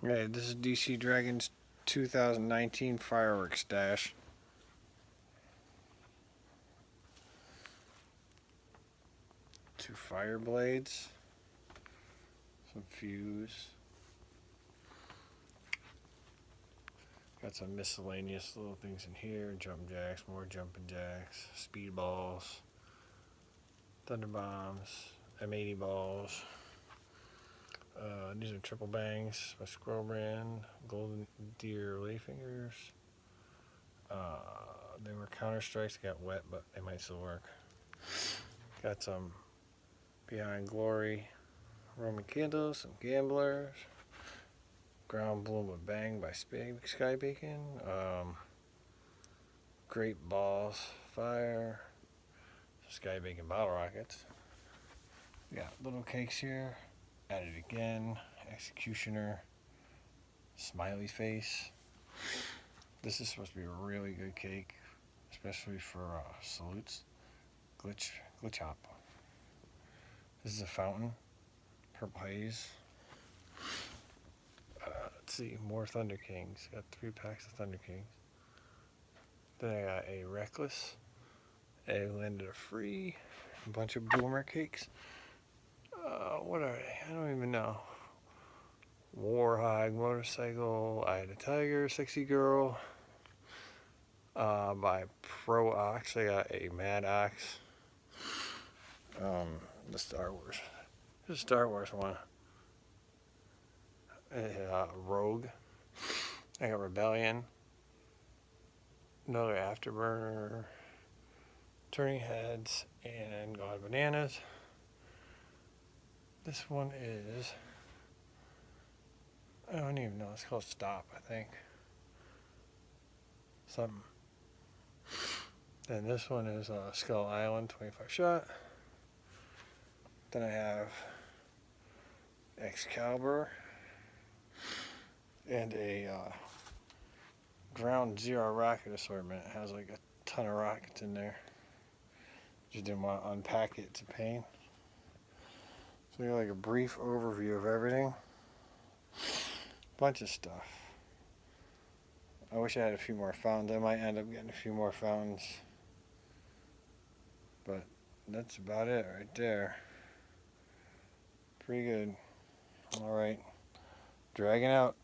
Hey, this is DC Dragon's 2019 fireworks stash. Two fire blades, some fuse. Got some miscellaneous little things in here. Jump jacks, more jumping jacks, speed balls, thunder bombs, M80 balls. These are triple bangs by Squirrel Brand, Golden Deer lay fingers. They were Counter Strikes, got wet, but they might still work. Got some Behind Glory Roman candles, some gamblers. Ground Bloom with Bang by Sky Bacon. Great Balls Fire. Sky Bacon bottle rockets. We got little cakes here. At it again. Executioner. Smiley face. This is supposed to be a really good cake, especially for salutes. Glitch Hop. This is a fountain. Purple haze. Let's see, more Thunder Kings. Got 3 packs of Thunder Kings. Then I got a Reckless, a Landed a Free, a bunch of Boomer cakes. What are they? I don't even know. Warhog Motorcycle, Eye of the Tiger, Sexy Girl. By Pro Ox, I got a Mad Ox. The Star Wars. There's a Star Wars one. Rogue. I got Rebellion. Another Afterburner. Turning Heads and God Bananas. This one is, I don't even know, it's called Stop, I think. Something. Then this one is Skull Island 25 shot. Then I have Excalibur and a Ground Zero rocket assortment. It has like a ton of rockets in there. Just didn't want to unpack it to pain. So you got like a brief overview of everything. Bunch of stuff. I wish I had a few more fountains. I might end up getting a few more fountains. But that's about it right there. Pretty good. Alright. Dragon out.